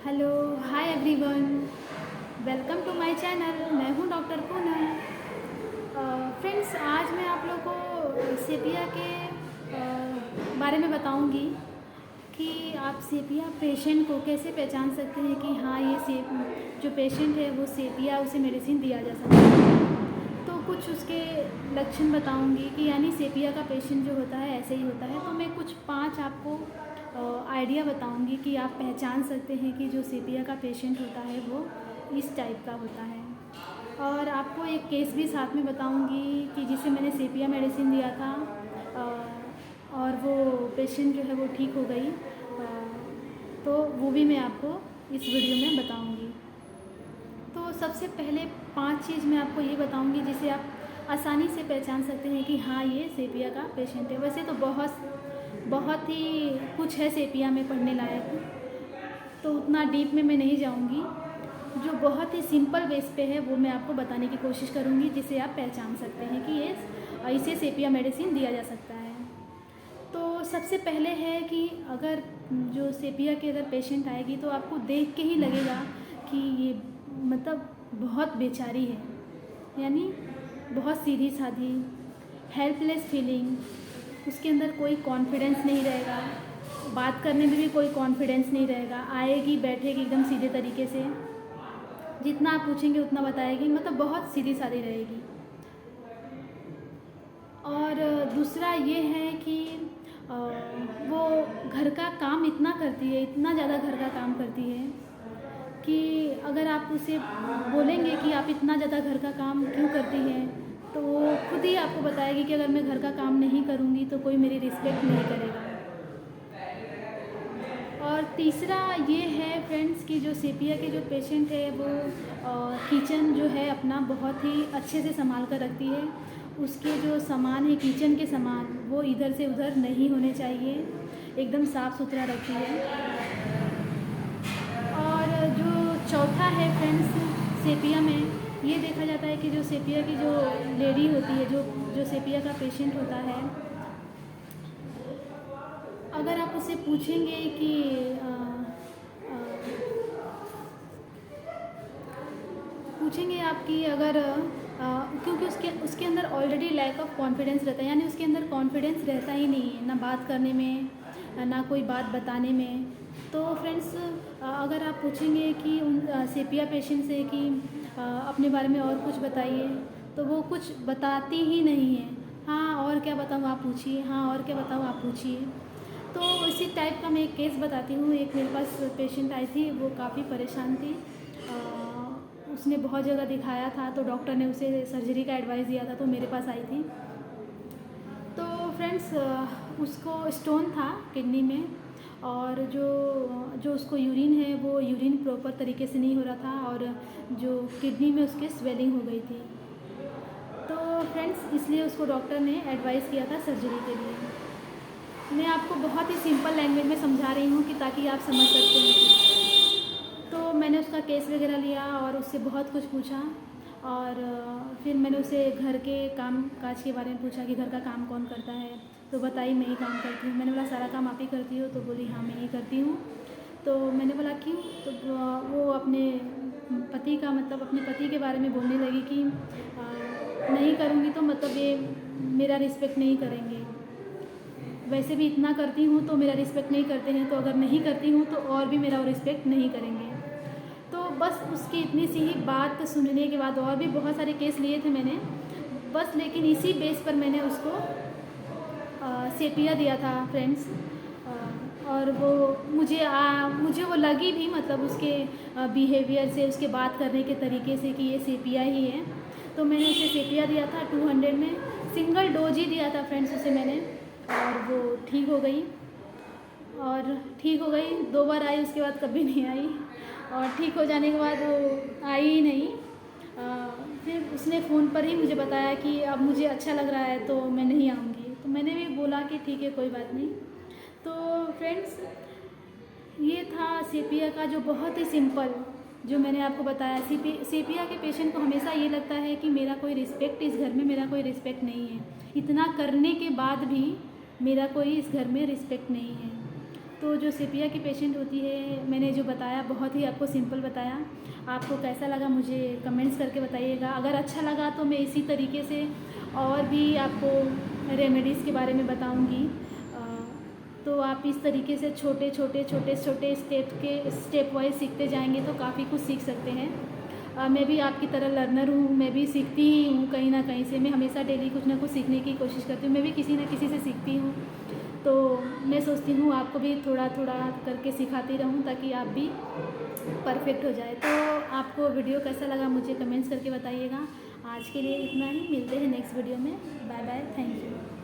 Hello, hi everyone, welcome to my channel. मैं हूं doctor Poonam. Friends, आज मैं आप लोगों को सेपिया के बारे में बताऊंगी कि आप सेपिया पेशेंट को कैसे पहचान सकते हैं कि हाँ, ये जो पेशेंट है वो सेपिया, उसे मेडिसिन दिया जा सकता है। तो कुछ उसके लक्षण बताऊंगी कि यानी सेपिया का पेशेंट जो होता है ऐसे ही होता है। तो मैं कुछ 5 आपको आइडिया बताऊंगी कि आप पहचान सकते हैं कि जो सेपिया का पेशेंट होता है वो इस टाइप का होता है। और आपको एक केस भी साथ में बताऊंगी कि जिसे मैंने सेपिया मेडिसिन दिया था और वो पेशेंट जो है वो ठीक हो गई। तो वो भी मैं आपको इस वीडियो में बताऊंगी। तो सबसे पहले 5 चीज़ मैं आपको ये बताऊंगी जिसे आप आसानी से पहचान सकते हैं कि हाँ, ये सेपिया का पेशेंट है। वैसे तो बहुत ही कुछ है सेपिया में पढ़ने लायक, तो उतना डीप में मैं नहीं जाऊंगी। जो बहुत ही सिंपल बेस पे है वो मैं आपको बताने की कोशिश करूंगी जिसे आप पहचान सकते हैं कि ये इसे सेपिया मेडिसिन दिया जा सकता है। तो सबसे पहले है कि अगर जो सेपिया के अगर पेशेंट आएगी तो आपको देख के ही लगेगा कि ये मतलब बहुत बेचारी है, यानी बहुत सीधी साधी, हेल्पलेस फीलिंग। उसके अंदर कोई कॉन्फिडेंस नहीं रहेगा, बात करने में भी कोई कॉन्फिडेंस नहीं रहेगा। आएगी, बैठेगी एकदम सीधे तरीके से, जितना आप पूछेंगे उतना बताएगी, मतलब बहुत सीधी सादी रहेगी। और दूसरा ये है कि वो घर का काम इतना करती है, इतना ज़्यादा घर का काम करती है कि अगर आप उसे बोलेंगे कि आप इतना ज़्यादा घर का काम क्यों करती हैं, तो वो खुद ही आपको बताएगी कि अगर मैं घर का काम नहीं करूँगी तो कोई मेरी रिस्पेक्ट नहीं करेगा। और तीसरा ये है फ्रेंड्स कि जो सेपिया के जो पेशेंट है वो किचन जो है अपना बहुत ही अच्छे से संभाल कर रखती है। उसके जो सामान है, किचन के सामान, वो इधर से उधर नहीं होने चाहिए, एकदम साफ़ सुथरा रखती है। और जो चौथा है फ्रेंड्स, सेपिया में ये देखा जाता है कि जो सेपिया की जो लेडी होती है, जो सेपिया का पेशेंट होता है, अगर आप उससे पूछेंगे कि पूछेंगे आप कि अगर क्योंकि उसके अंदर ऑलरेडी लैक ऑफ कॉन्फिडेंस रहता है, यानी उसके अंदर कॉन्फिडेंस रहता ही नहीं है, ना बात करने में, ना कोई बात बताने में। तो फ्रेंड्स, अगर आप पूछेंगे कि उन सेपिया पेशेंट से कि अपने बारे में और कुछ बताइए, तो वो कुछ बताती ही नहीं है। हाँ, और क्या बताऊँ आप पूछिए, हाँ और क्या बताऊँ आप पूछिए। तो इसी टाइप का मैं एक केस बताती हूँ। एक मेरे पास पेशेंट आई थी, वो काफ़ी परेशान थी। उसने बहुत जगह दिखाया था, तो डॉक्टर ने उसे सर्जरी का एडवाइस दिया था, तो मेरे पास आई थी। तो फ्रेंड्स, उसको स्टोन था किडनी में, और जो उसको यूरिन है वो यूरिन प्रॉपर तरीके से नहीं हो रहा था, और जो किडनी में उसके स्वेलिंग हो गई थी। तो फ्रेंड्स, इसलिए उसको डॉक्टर ने एडवाइस किया था सर्जरी के लिए। मैं आपको बहुत ही सिंपल लैंग्वेज में समझा रही हूँ कि ताकि आप समझ सकते हैं। तो मैंने उसका केस वगैरह लिया और उससे बहुत कुछ पूछा, और फिर मैंने उसे घर के काम काज के बारे में पूछा कि घर का काम कौन करता है। तो बताई, मैं ही काम करती हूँ। मैंने बोला सारा काम आप ही करती हो? तो बोली हाँ, मैं ही करती हूँ। तो मैंने बोला क्यों? तो वो अपने पति का, मतलब अपने पति के बारे में बोलने लगी कि नहीं करूँगी तो मतलब ये मेरा रिस्पेक्ट नहीं करेंगे, वैसे भी इतना करती हूँ तो मेरा रिस्पेक्ट नहीं करते हैं, तो अगर नहीं करती हूँ तो और भी मेरा रिस्पेक्ट नहीं करेंगे। तो बस उसकी इतनी सी ही बात सुनने के बाद, और भी बहुत सारे केस लिए थे मैंने बस, लेकिन इसी बेस पर मैंने उसको सेपिया दिया था फ्रेंड्स। और वो मुझे वो लगी भी, मतलब उसके बिहेवियर से, उसके बात करने के तरीके से कि ये सेपिया ही है। तो मैंने उसे सेपिया दिया था 200 में, सिंगल डोज ही दिया था फ्रेंड्स उसे मैंने, और वो ठीक हो गई। और ठीक हो गई, 2 बार आई, उसके बाद कभी नहीं आई। और ठीक हो जाने के बाद वो आई ही नहीं। फिर उसने फ़ोन पर ही मुझे बताया कि अब मुझे अच्छा लग रहा है तो मैं नहीं आऊँगी। तो मैंने भी बोला कि ठीक है, कोई बात नहीं। तो फ्रेंड्स, ये था सेपिया का जो बहुत ही सिंपल, जो मैंने आपको बताया। सेपिया के पेशेंट को हमेशा ये लगता है कि मेरा कोई रिस्पेक्ट, इस घर में मेरा कोई रिस्पेक्ट नहीं है, इतना करने के बाद भी मेरा कोई इस घर में रिस्पेक्ट नहीं है। तो जो सेपिया की पेशेंट होती है, मैंने जो बताया बहुत ही आपको सिंपल बताया। आपको कैसा लगा मुझे कमेंट्स करके बताइएगा। अगर अच्छा लगा तो मैं इसी तरीके से और भी आपको रेमेडीज़ के बारे में बताऊंगी। तो आप इस तरीके से छोटे छोटे स्टेप वाइज सीखते जाएंगे तो काफ़ी कुछ सीख सकते हैं। मैं भी आपकी तरह लर्नर हूँ, मैं भी सीखती ही हूँ कहीं ना कहीं से। मैं हमेशा डेली कुछ ना कुछ सीखने की कोशिश करती हूँ, मैं भी किसी न किसी से सीखती हूँ। तो मैं सोचती हूँ आपको भी थोड़ा थोड़ा करके सिखाती रहूँ ताकि आप भी परफेक्ट हो जाए। तो आपको वीडियो कैसा लगा मुझे कमेंट्स करके बताइएगा। आज के लिए इतना ही, मिलते हैं नेक्स्ट वीडियो में। Bye bye, thank you.